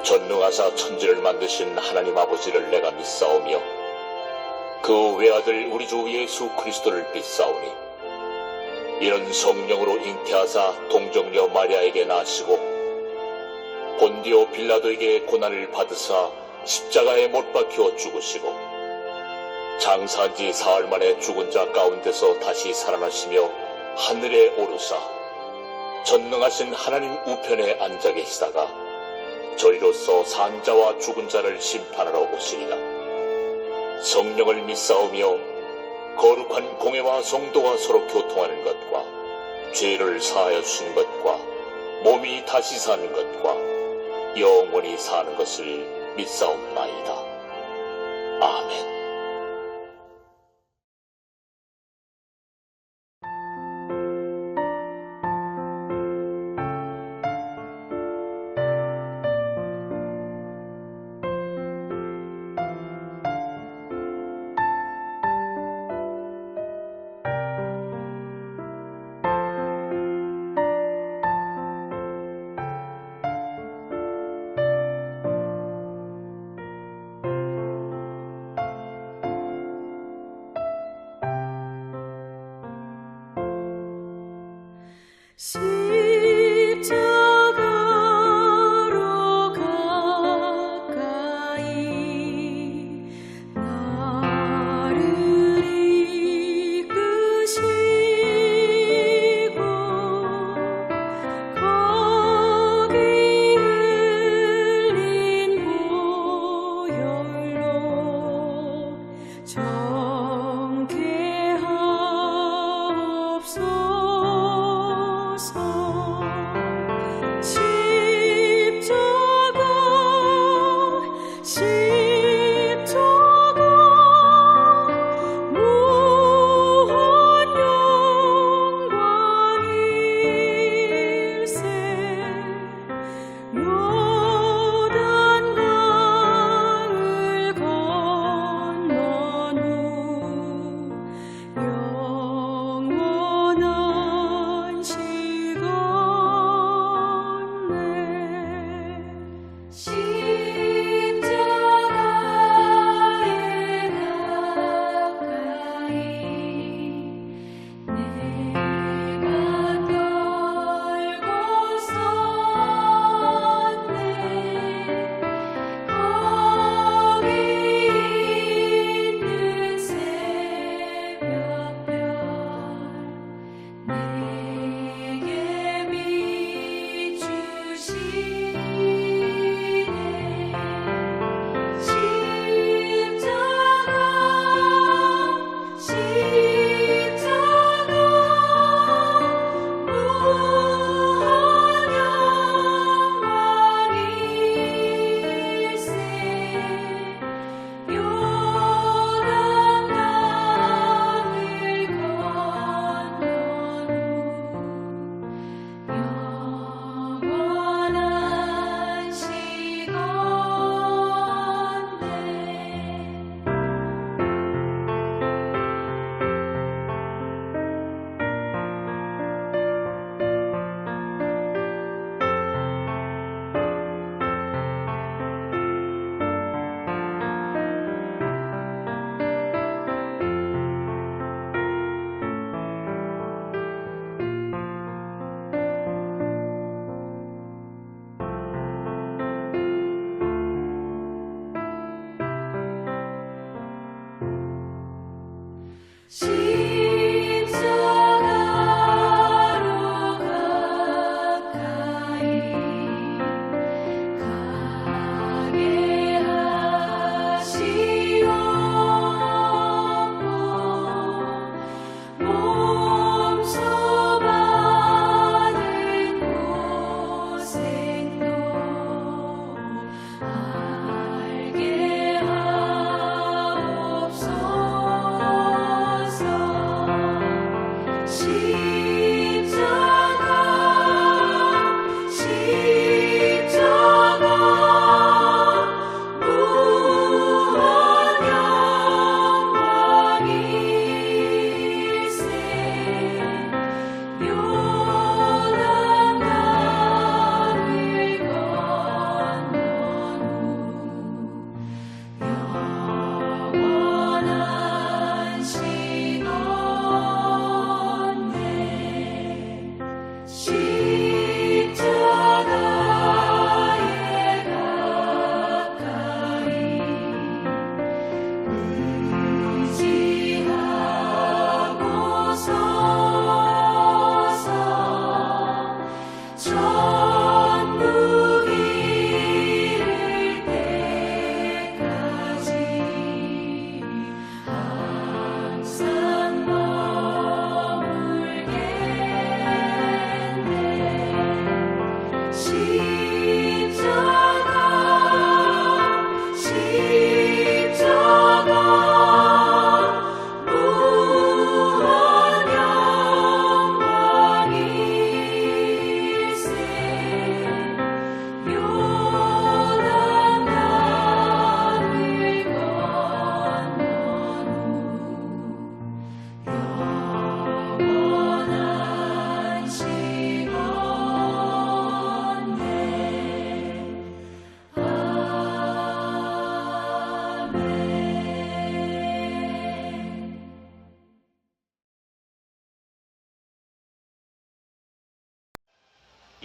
전능하사 천지를 만드신 하나님 아버지를 내가 믿사오며 그 외아들 우리 주 예수 그리스도를 믿사오니 이는 성령으로 잉태하사 동정녀 마리아에게 나시고 본디오 빌라도에게 고난을 받으사 십자가에 못 박혀 죽으시고 장사한 지 사흘 만에 죽은 자 가운데서 다시 살아나시며 하늘에 오르사 전능하신 하나님 우편에 앉아 계시다가 저리로서 산 자와 죽은 자를 심판하러 오시리라. 성령을 믿사오며 거룩한 공회와 성도가 서로 교통하는 것과 죄를 사하여 주시는 것과 몸이 다시 사는 것과 영원히 사는 것을 믿사옵나이다. 아멘. 십자가로 가까이 나를 이끄시고 거기 흘린 보혈로 정케하옵소서.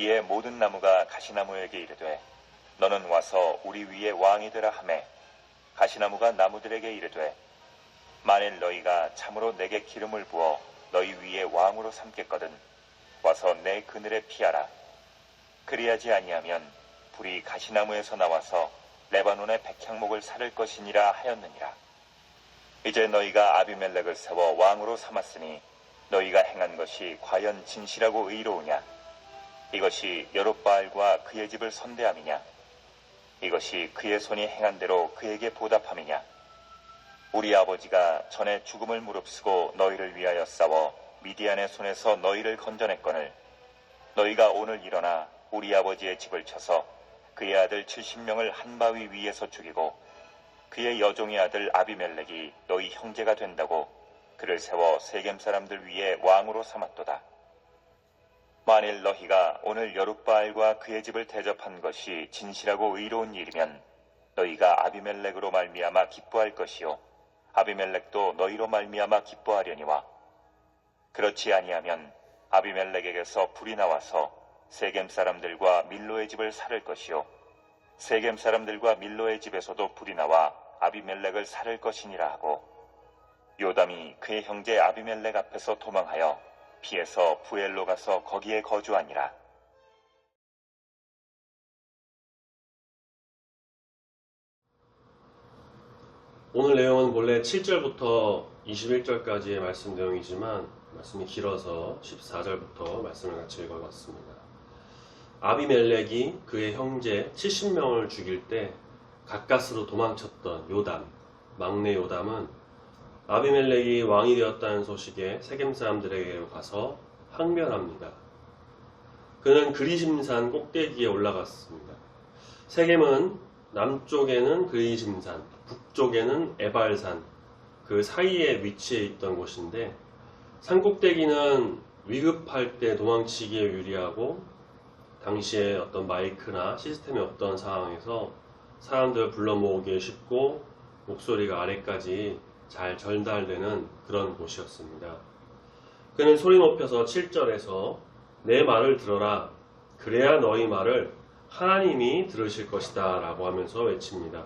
이에 모든 나무가 가시나무에게 이르되 너는 와서 우리 위에 왕이 되라 하매 가시나무가 나무들에게 이르되 만일 너희가 참으로 내게 기름을 부어 너희 위에 왕으로 삼겠거든 와서 내 그늘에 피하라. 그리하지 아니하면 불이 가시나무에서 나와서 레바논의 백향목을 사를 것이니라 하였느니라. 이제 너희가 아비멜렉을 세워 왕으로 삼았으니 너희가 행한 것이 과연 진실하고 의로우냐? 이것이 여롯바알과 그의 집을 선대함이냐? 이것이 그의 손이 행한 대로 그에게 보답함이냐? 우리 아버지가 전에 죽음을 무릅쓰고 너희를 위하여 싸워 미디안의 손에서 너희를 건져냈거늘 너희가 오늘 일어나 우리 아버지의 집을 쳐서 그의 아들 70명을 한 바위 위에서 죽이고 그의 여종의 아들 아비멜렉이 너희 형제가 된다고 그를 세워 세겜 사람들 위에 왕으로 삼았도다. 만일 너희가 오늘 여룻바알과 그의 집을 대접한 것이 진실하고 의로운 일이면 너희가 아비멜렉으로 말미암아 기뻐할 것이요 아비멜렉도 너희로 말미암아 기뻐하려니와 그렇지 아니하면 아비멜렉에게서 불이 나와서 세겜 사람들과 밀로의 집을 살을 것이요 세겜 사람들과 밀로의 집에서도 불이 나와 아비멜렉을 살을 것이니라 하고 요담이 그의 형제 아비멜렉 앞에서 도망하여 피해서 부엘로 가서 거기에 거주하니라. 오늘 내용은 본래 7절부터 21절까지의 말씀 내용이지만 말씀이 길어서 14절부터 말씀을 같이 읽어봤습니다. 아비멜렉이 그의 형제 70명을 죽일 때 가까스로 도망쳤던 요담, 막내 요담은 아비멜렉이 왕이 되었다는 소식에 세겜 사람들에게 가서 항변합니다. 그는 그리심산 꼭대기에 올라갔습니다. 세겜은 남쪽에는 그리심산, 북쪽에는 에발산, 그 사이에 위치해 있던 곳인데 산꼭대기는 위급할 때 도망치기에 유리하고 당시에 어떤 마이크나 시스템이 없던 상황에서 사람들 불러 모으기에 쉽고 목소리가 아래까지 잘 전달되는 그런 곳이었습니다. 그는 소리 높여서 7절에서 내 말을 들어라. 그래야 너희 말을 하나님이 들으실 것이다 라고 하면서 외칩니다.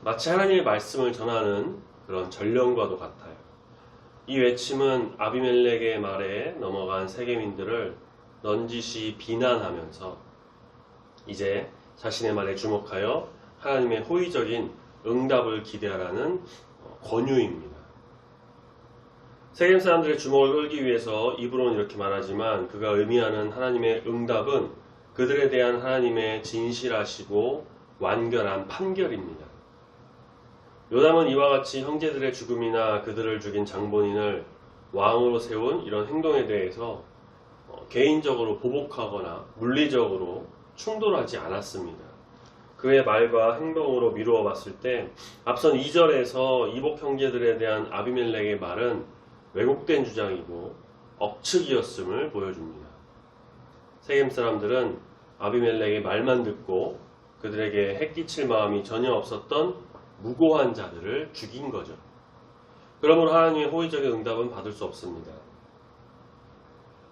마치 하나님의 말씀을 전하는 그런 전령과도 같아요. 이 외침은 아비멜렉의 말에 넘어간 세겜인들을 넌지시 비난하면서 이제 자신의 말에 주목하여 하나님의 호의적인 응답을 기대하라는 권유입니다. 세겜 사람들의 주목을 끌기 위해서 입으로는 이렇게 말하지만 그가 의미하는 하나님의 응답은 그들에 대한 하나님의 진실하시고 완결한 판결입니다. 요담은 이와 같이 형제들의 죽음이나 그들을 죽인 장본인을 왕으로 세운 이런 행동에 대해서 개인적으로 보복하거나 물리적으로 충돌하지 않았습니다. 그의 말과 행동으로 미루어 봤을 때 앞선 2절에서 이복 형제들에 대한 아비멜렉의 말은 왜곡된 주장이고 억측이었음을 보여줍니다. 세겜 사람들은 아비멜렉의 말만 듣고 그들에게 해끼칠 마음이 전혀 없었던 무고한 자들을 죽인 거죠. 그러므로 하나님의 호의적인 응답은 받을 수 없습니다.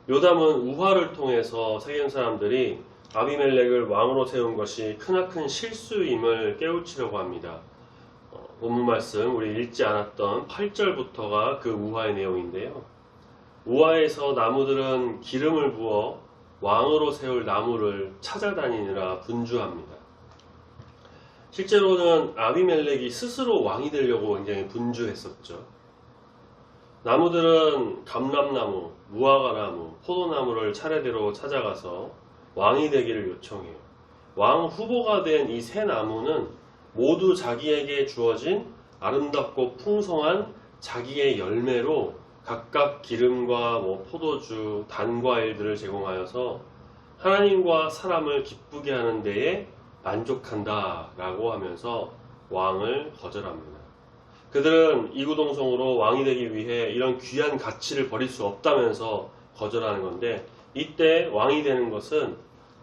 요담은 우화를 통해서 세겜 사람들이 아비멜렉을 왕으로 세운 것이 크나큰 실수임을 깨우치려고 합니다. 본문 말씀 우리 읽지 않았던 8절부터가 그 우화의 내용인데요. 우화에서 나무들은 기름을 부어 왕으로 세울 나무를 찾아다니느라 분주합니다. 실제로는 아비멜렉이 스스로 왕이 되려고 굉장히 분주했었죠. 나무들은 감람나무, 무화과나무, 포도나무를 차례대로 찾아가서 왕이 되기를 요청해요. 왕 후보가 된 이 세 나무는 모두 자기에게 주어진 아름답고 풍성한 자기의 열매로 각각 기름과 포도주, 단과일들을 제공하여서 하나님과 사람을 기쁘게 하는 데에 만족한다 라고 하면서 왕을 거절합니다. 그들은 이구동성으로 왕이 되기 위해 이런 귀한 가치를 버릴 수 없다면서 거절하는 건데 이때 왕이 되는 것은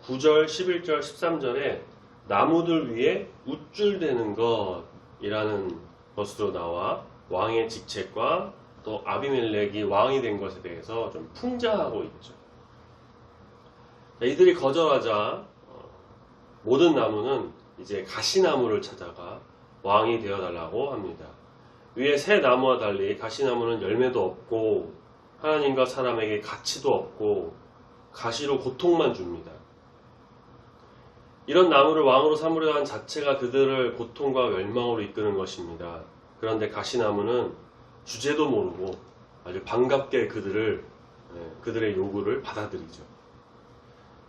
9절, 11절, 13절에 나무들 위에 우쭐대는 것이라는 것으로 나와 왕의 직책과 또 아비멜렉이 왕이 된 것에 대해서 좀 풍자하고 있죠. 이들이 거절하자 모든 나무는 이제 가시나무를 찾아가 왕이 되어달라고 합니다. 위에 새 나무와 달리 가시나무는 열매도 없고 하나님과 사람에게 가치도 없고 가시로 고통만 줍니다. 이런 나무를 왕으로 삼으려 한 자체가 그들을 고통과 멸망으로 이끄는 것입니다. 그런데 가시나무는 주제도 모르고 아주 반갑게 그들의 요구를 받아들이죠.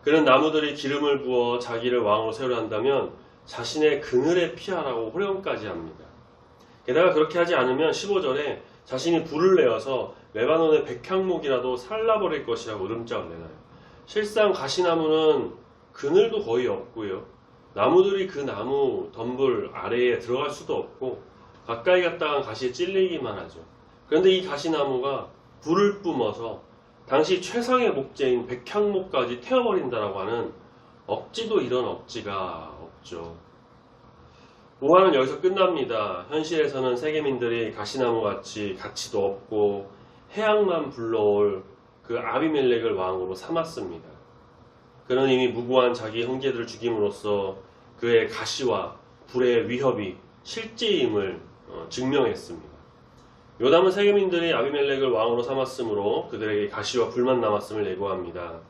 그런 나무들이 기름을 부어 자기를 왕으로 세우려 한다면 자신의 그늘에 피하라고 호령까지 합니다. 게다가 그렇게 하지 않으면 15절에 자신이 불을 내어서 레바논의 백향목이라도 살라버릴 것이라고 으름장을 내놔요. 실상 가시나무는 그늘도 거의 없고요. 나무들이 그 나무 덤불 아래에 들어갈 수도 없고 가까이 갔다간 가시에 찔리기만 하죠. 그런데 이 가시나무가 불을 뿜어서 당시 최상의 목재인 백향목까지 태워버린다라고 하는 억지도 이런 억지가 없죠. 우화는 여기서 끝납니다. 현실에서는 세계민들이 가시나무같이 가치도 없고 해악만 불러올 그 아비멜렉을 왕으로 삼았습니다. 그는 이미 무고한 자기 형제들을 죽임으로써 그의 가시와 불의 위협이 실제임을 증명했습니다. 요담은 세계민들이 아비멜렉을 왕으로 삼았으므로 그들에게 가시와 불만 남았음을 예고합니다.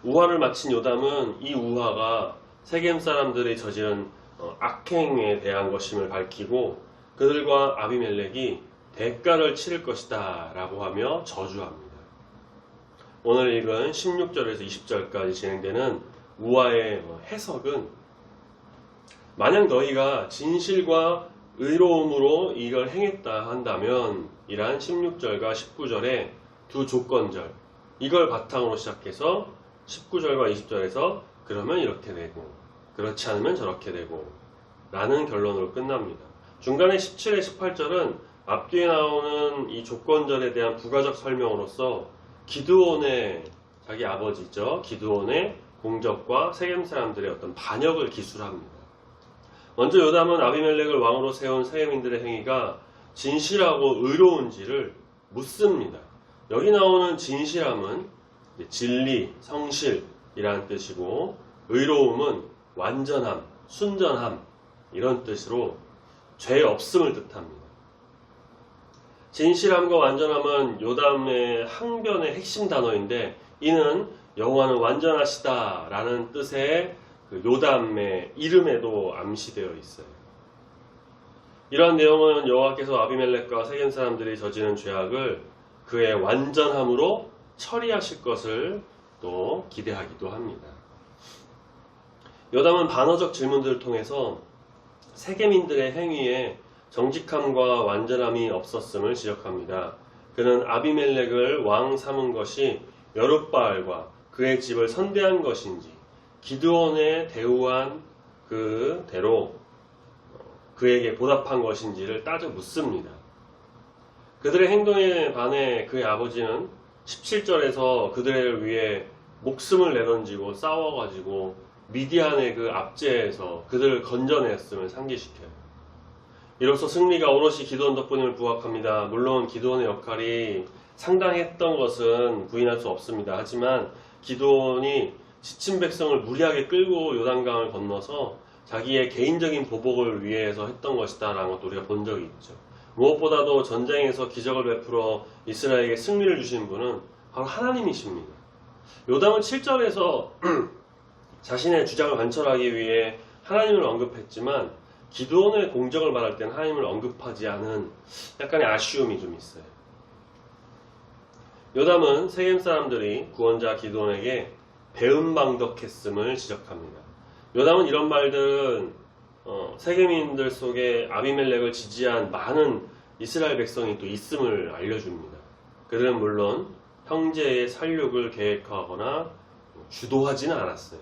우화를 마친 요담은 이 우화가 세겜 사람들이 저지른 악행에 대한 것임을 밝히고 그들과 아비멜렉이 대가를 치를 것이다 라고 하며 저주합니다. 오늘 읽은 16절에서 20절까지 진행되는 우화의 해석은 만약 너희가 진실과 의로움으로 이걸 행했다 한다면 이란 16절과 19절의 두 조건절 이걸 바탕으로 시작해서 19절과 20절에서 그러면 이렇게 되고 그렇지 않으면 저렇게 되고 라는 결론으로 끝납니다. 중간에 17에 18절은 앞뒤에 나오는 이 조건절에 대한 부가적 설명으로서 기드온의 자기 아버지죠. 기드온의 공적과 세겜 사람들의 어떤 반역을 기술합니다. 먼저 요담은 아비멜렉을 왕으로 세운 세겜인들의 행위가 진실하고 의로운지를 묻습니다. 여기 나오는 진실함은 진리, 성실이라는 뜻이고 의로움은 완전함, 순전함 이런 뜻으로 죄 없음을 뜻합니다. 진실함과 완전함은 요담의 항변의 핵심 단어인데 이는 여호와는 완전하시다 라는 뜻의 그 요담의 이름에도 암시되어 있어요. 이러한 내용은 여호와께서 아비멜렉과 세겜 사람들이 저지른 죄악을 그의 완전함으로 처리하실 것을 또 기대하기도 합니다. 요담은 반어적 질문들을 통해서 세겜인들의 행위에 정직함과 완전함이 없었음을 지적합니다. 그는 아비멜렉을 왕 삼은 것이 여룻바알과 그의 집을 선대한 것인지 기드온에 대우한 그대로 그에게 보답한 것인지를 따져 묻습니다. 그들의 행동에 반해 그의 아버지는 17절에서 그들을 위해 목숨을 내던지고 싸워가지고 미디안의 그 압제에서 그들을 건져냈음을 상기시켜요. 이로써 승리가 오롯이 기드온 덕분임을 부각합니다. 물론 기드온의 역할이 상당했던 것은 부인할 수 없습니다. 하지만 기드온이 지친 백성을 무리하게 끌고 요단강을 건너서 자기의 개인적인 보복을 위해서 했던 것이다 라는 것도 우리가 본 적이 있죠. 무엇보다도 전쟁에서 기적을 베풀어 이스라엘에게 승리를 주신 분은 바로 하나님이십니다. 요담은 7절에서 자신의 주장을 관철하기 위해 하나님을 언급했지만 기드온의 공적을 말할 때는 하나님을 언급하지 않은 약간의 아쉬움이 좀 있어요. 요담은 세겜 사람들이 구원자 기드온에게 배은망덕했음을 지적합니다. 요담은 이런 말들은 세겜인들 속에 아비멜렉을 지지한 많은 이스라엘 백성이 또 있음을 알려줍니다. 그들은 물론 형제의 살육을 계획하거나 주도하지는 않았어요.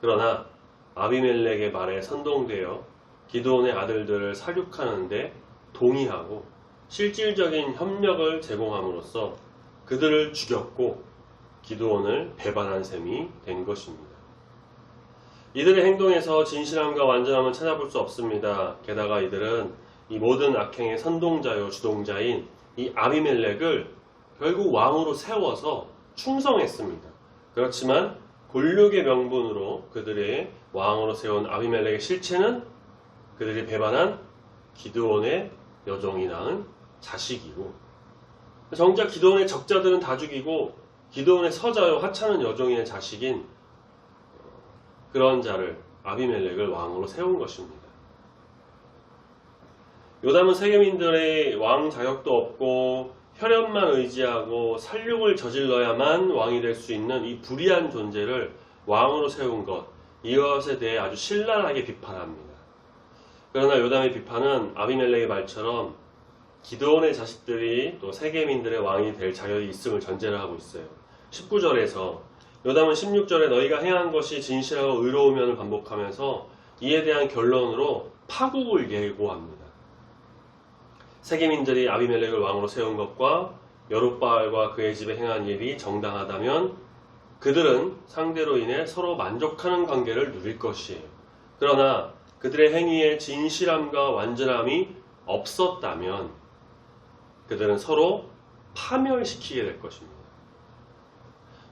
그러나 아비멜렉의 말에 선동되어 기드온의 아들들을 살육하는데 동의하고 실질적인 협력을 제공함으로써 그들을 죽였고 기드온을 배반한 셈이 된 것입니다. 이들의 행동에서 진실함과 완전함을 찾아볼 수 없습니다. 게다가 이들은 이 모든 악행의 선동자요 주동자인 이 아비멜렉을 결국 왕으로 세워서 충성했습니다. 그렇지만 골육의 명분으로 그들의 왕으로 세운 아비멜렉의 실체는 그들이 배반한 기드온의 여종이 낳은 자식이고, 정작 기드온의 적자들은 다 죽이고 기드온의 서자요 하찮은 여종의 자식인 그런 자를, 아비멜렉을 왕으로 세운 것입니다. 요담은 세겜인들의 왕 자격도 없고 혈연만 의지하고 살육을 저질러야만 왕이 될 수 있는 이 불의한 존재를 왕으로 세운 것, 이것에 대해 아주 신랄하게 비판합니다. 그러나 요담의 비판은 아비멜렉의 말처럼 기드온의 자식들이 또 세겜인들의 왕이 될 자격이 있음을 전제를 하고 있어요. 19절에서 요담은 16절에 너희가 행한 것이 진실하고 의로우면을 반복하면서 이에 대한 결론으로 파국을 예고합니다. 세겜인들이 아비멜렉을 왕으로 세운 것과 여룻바알과 그의 집에 행한 일이 정당하다면 그들은 상대로 인해 서로 만족하는 관계를 누릴 것이에요. 그러나 그들의 행위에 진실함과 완전함이 없었다면 그들은 서로 파멸시키게 될 것입니다.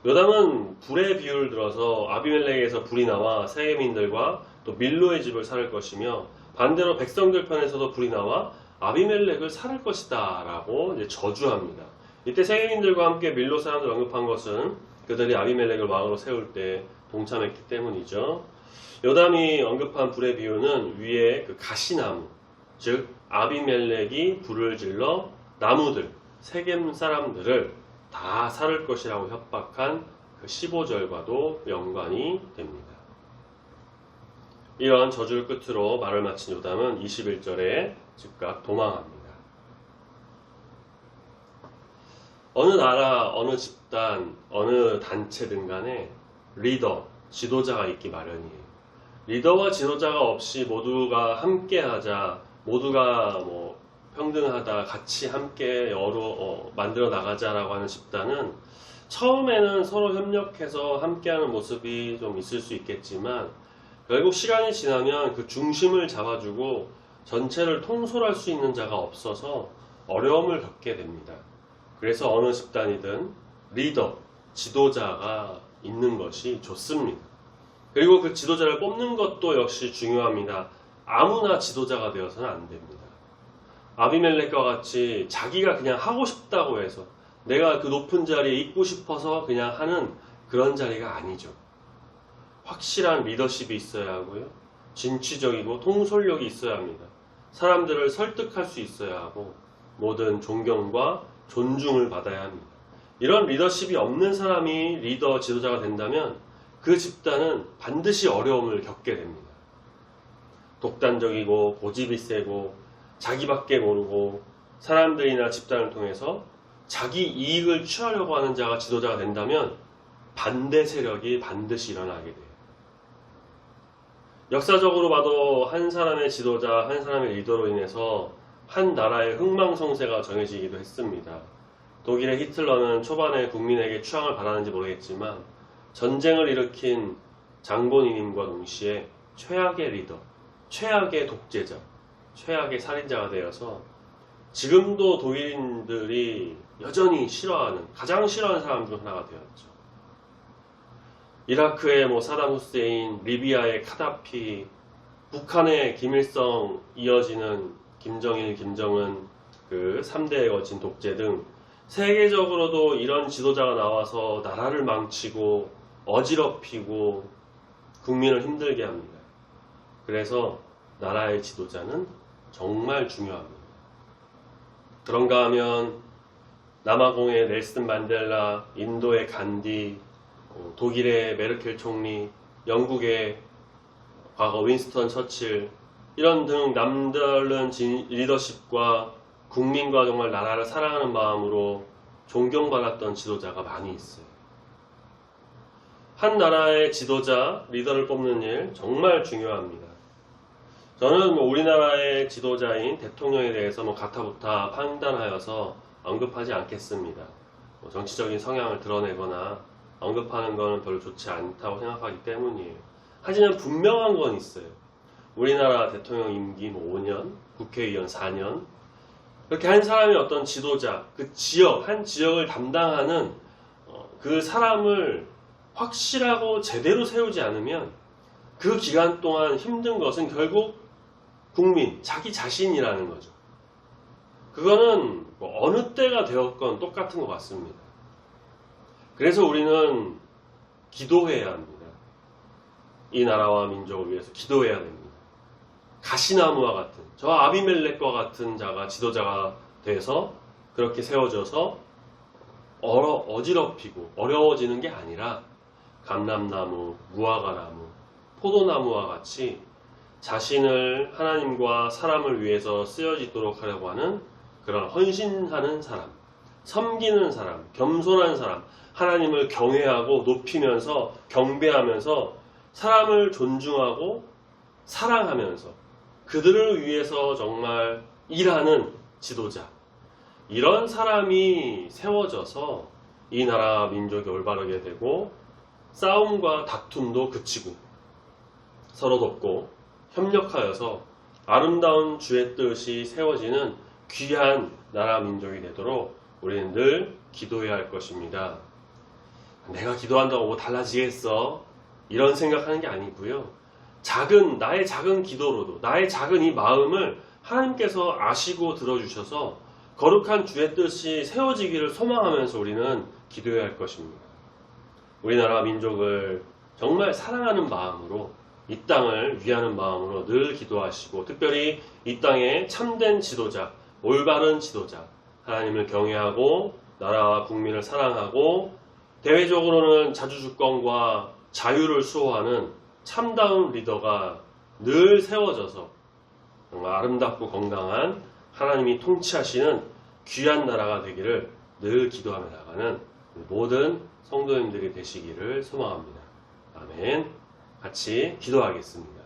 요담은 불의 비유를 들어서 아비멜렉에서 불이 나와 세겜인들과 또 밀로의 집을 살을 것이며, 반대로 백성들 편에서도 불이 나와 아비멜렉을 살을 것이다 라고 이제 저주합니다. 이때 세겜인들과 함께 밀로 사람들을 언급한 것은 그들이 아비멜렉을 왕으로 세울 때 동참했기 때문이죠. 요담이 언급한 불의 비유는 위에 그 가시나무, 즉 아비멜렉이 불을 질러 나무들, 세겜 사람들을 다 살을 것이라고 협박한 그 15절과도 연관이 됩니다. 이런 저주를 끝으로 말을 마친 요담은 21절에 즉각 도망합니다. 어느 나라, 어느 집단, 어느 단체든 간에 리더, 지도자가 있기 마련이에요. 리더와 지도자가 없이 모두가 함께하자, 모두가 평등하다, 같이 함께 만들어 나가자라고 하는 집단은 처음에는 서로 협력해서 함께하는 모습이 좀 있을 수 있겠지만 결국 시간이 지나면 그 중심을 잡아주고 전체를 통솔할 수 있는 자가 없어서 어려움을 겪게 됩니다. 그래서 어느 집단이든 리더, 지도자가 있는 것이 좋습니다. 그리고 그 지도자를 뽑는 것도 역시 중요합니다. 아무나 지도자가 되어서는 안 됩니다. 아비멜렉과 같이 자기가 그냥 하고 싶다고 해서 내가 그 높은 자리에 있고 싶어서 그냥 하는 그런 자리가 아니죠. 확실한 리더십이 있어야 하고요. 진취적이고 통솔력이 있어야 합니다. 사람들을 설득할 수 있어야 하고 모든 존경과 존중을 받아야 합니다. 이런 리더십이 없는 사람이 리더, 지도자가 된다면 그 집단은 반드시 어려움을 겪게 됩니다. 독단적이고 고집이 세고 자기밖에 모르고 사람들이나 집단을 통해서 자기 이익을 취하려고 하는 자가 지도자가 된다면 반대 세력이 반드시 일어나게 돼요. 역사적으로 봐도 한 사람의 지도자, 한 사람의 리더로 인해서 한 나라의 흥망성쇠가 정해지기도 했습니다. 독일의 히틀러는 초반에 국민에게 추앙을 받았는지 모르겠지만 전쟁을 일으킨 장본인임과 동시에 최악의 리더, 최악의 독재자, 최악의 살인자가 되어서 지금도 독일인들이 여전히 싫어하는, 가장 싫어하는 사람 중 하나가 되었죠. 이라크의 사담 후세인, 리비아의 카다피, 북한의 김일성 이어지는 김정일, 김정은 그 3대에 거친 독재 등 세계적으로도 이런 지도자가 나와서 나라를 망치고 어지럽히고 국민을 힘들게 합니다. 그래서 나라의 지도자는 정말 중요합니다. 그런가 하면 남아공의 넬슨 만델라, 인도의 간디, 독일의 메르켈 총리, 영국의 과거 윈스턴 처칠, 이런 등 남다른 리더십과 국민과 정말 나라를 사랑하는 마음으로 존경받았던 지도자가 많이 있어요. 한 나라의 지도자, 리더를 뽑는 일 정말 중요합니다. 저는 우리나라의 지도자인 대통령에 대해서 가타부타 판단하여서 언급하지 않겠습니다. 정치적인 성향을 드러내거나 언급하는 것은 별로 좋지 않다고 생각하기 때문이에요. 하지만 분명한 건 있어요. 우리나라 대통령 임기 5년, 국회의원 4년, 그렇게 한 사람이 어떤 지도자, 그 지역, 한 지역을 담당하는 그 사람을 확실하고 제대로 세우지 않으면 그 기간 동안 힘든 것은 결국 국민, 자기 자신이라는 거죠. 그거는 뭐 어느 때가 되었건 똑같은 것 같습니다. 그래서 우리는 기도해야 합니다. 이 나라와 민족을 위해서 기도해야 됩니다. 가시나무와 같은, 저 아비멜렉과 같은 자가 지도자가 돼서 그렇게 세워져서 어지럽히고 어려워지는 게 아니라 감람나무, 무화과나무, 포도나무와 같이 자신을 하나님과 사람을 위해서 쓰여지도록 하려고 하는 그런 헌신하는 사람, 섬기는 사람, 겸손한 사람, 하나님을 경외하고 높이면서 경배하면서 사람을 존중하고 사랑하면서 그들을 위해서 정말 일하는 지도자, 이런 사람이 세워져서 이 나라 민족이 올바르게 되고 싸움과 다툼도 그치고 서로 돕고 협력하여서 아름다운 주의 뜻이 세워지는 귀한 나라 민족이 되도록 우리는 늘 기도해야 할 것입니다. 내가 기도한다고 뭐 달라지겠어? 이런 생각하는 게 아니고요. 나의 작은 기도로도 나의 작은 이 마음을 하나님께서 아시고 들어주셔서 거룩한 주의 뜻이 세워지기를 소망하면서 우리는 기도해야 할 것입니다. 우리나라 민족을 정말 사랑하는 마음으로 이 땅을 위하는 마음으로 늘 기도하시고 특별히 이 땅에 참된 지도자, 올바른 지도자, 하나님을 경외하고 나라와 국민을 사랑하고 대외적으로는 자주주권과 자유를 수호하는 참다운 리더가 늘 세워져서 정말 아름답고 건강한 하나님이 통치하시는 귀한 나라가 되기를 늘 기도하며 나가는 모든 성도님들이 되시기를 소망합니다. 아멘. 같이 기도하겠습니다.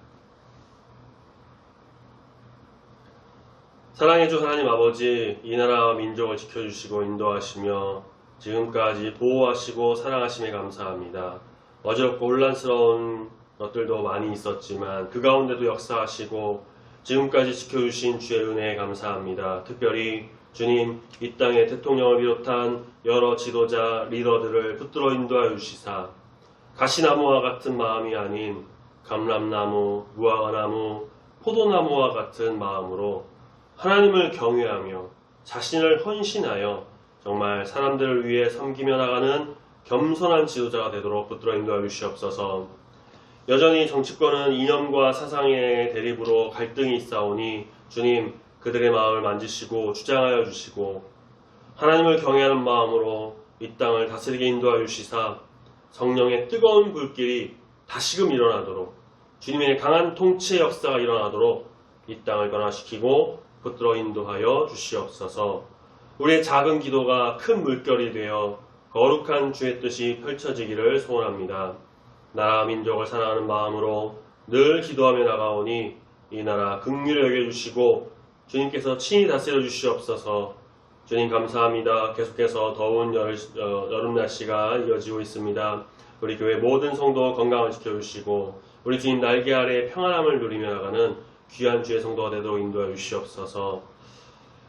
사랑해 주 하나님 아버지, 이 나라와 민족을 지켜주시고 인도하시며 지금까지 보호하시고 사랑하심에 감사합니다. 어지럽고 혼란스러운 것들도 많이 있었지만 그 가운데도 역사하시고 지금까지 지켜주신 주의 은혜에 감사합니다. 특별히 주님, 이 땅의 대통령을 비롯한 여러 지도자, 리더들을 붙들어 인도하여 주시사 가시나무와 같은 마음이 아닌 감람나무, 무화과나무, 포도나무와 같은 마음으로 하나님을 경외하며 자신을 헌신하여 정말 사람들을 위해 섬기며 나가는 겸손한 지도자가 되도록 붙들어 인도하여 주시옵소서. 여전히 정치권은 이념과 사상의 대립으로 갈등이 있사오니 주님, 그들의 마음을 만지시고 주장하여 주시고 하나님을 경외하는 마음으로 이 땅을 다스리게 인도하여 주시사 성령의 뜨거운 불길이 다시금 일어나도록 주님의 강한 통치의 역사가 일어나도록 이 땅을 변화시키고 붙들어 인도하여 주시옵소서. 우리의 작은 기도가 큰 물결이 되어 거룩한 주의 뜻이 펼쳐지기를 소원합니다. 나라 민족을 사랑하는 마음으로 늘 기도하며 나가오니 이 나라 긍휼히 여겨주시고 주님께서 친히 다스려 주시옵소서. 주님 감사합니다. 계속해서 더운 여름 날씨가 이어지고 있습니다. 우리 교회 모든 성도 건강을 지켜주시고 우리 주님 날개 아래 평안함을 누리며 나가는 귀한 주의 성도가 되도록 인도해 주시옵소서.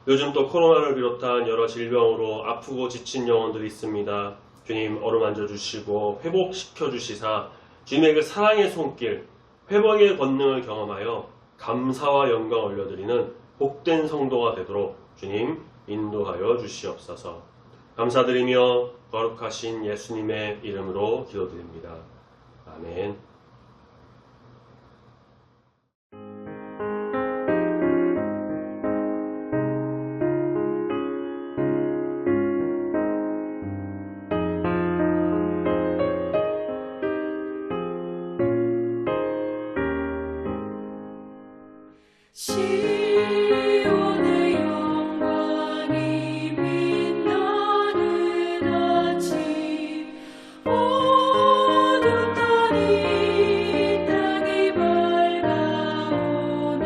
요즘 또 코로나를 비롯한 여러 질병으로 아프고 지친 영혼들이 있습니다. 주님 어루만져 주시고 회복시켜 주시사 주님의 그 사랑의 손길, 회복의 권능을 경험하여 감사와 영광 올려드리는 복된 성도가 되도록 주님 인도하여 주시옵소서. 감사드리며 거룩하신 예수님의 이름으로 기도드립니다. 아멘. 시온의 영광이 빛나는 아침 어둡던 이 땅이 밝아오네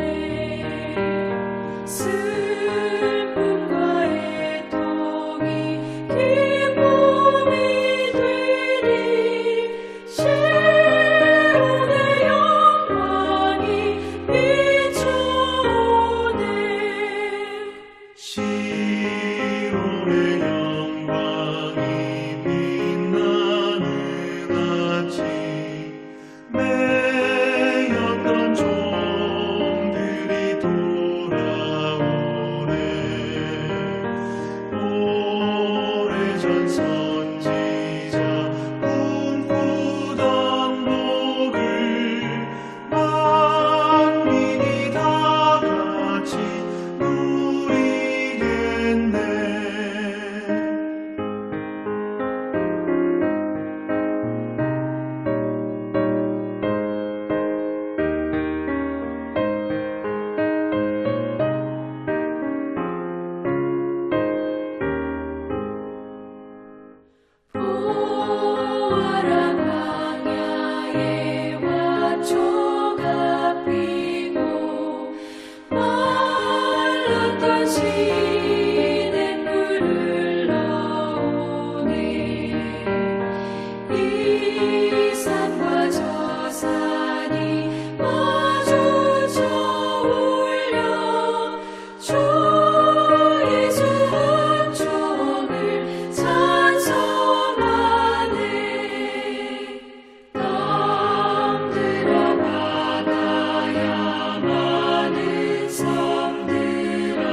슬픔과 애통이 기쁨이 되니 시온의 영광이 비춰오네 시냇물을 넣으니 이 산과 저 산이 마주쳐 울려 주 예수 은총을 찬송하네. 땅들아 바다야 많은 섬들아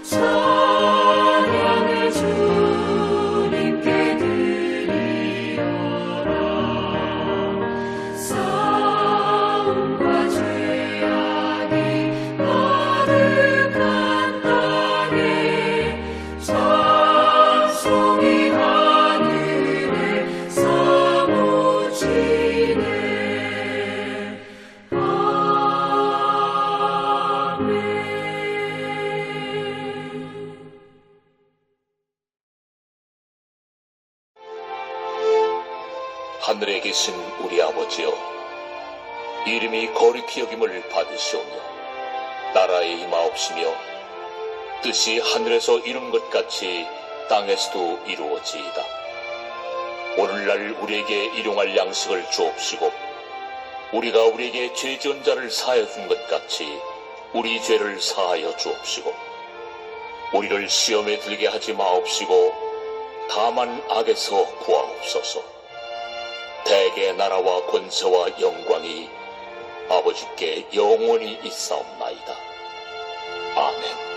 찬양을 주님께 드리어라. 싸움과 죄악이 가득한 땅에 찬송이 하늘에 사무치네. 아멘. 하늘에 계신 우리 아버지여, 이름이 거룩히 여김을 받으시오며 나라의 임하옵시며 뜻이 하늘에서 이룬 것 같이 땅에서도 이루어지이다. 오늘날 우리에게 일용할 양식을 주옵시고 우리가 우리에게 죄 지은 자를 사하여 준 것 같이 우리 죄를 사하여 주옵시고 우리를 시험에 들게 하지 마옵시고 다만 악에서 구하옵소서. 대개 나라와 권세와 영광이 아버지께 영원히 있사옵나이다. 아멘.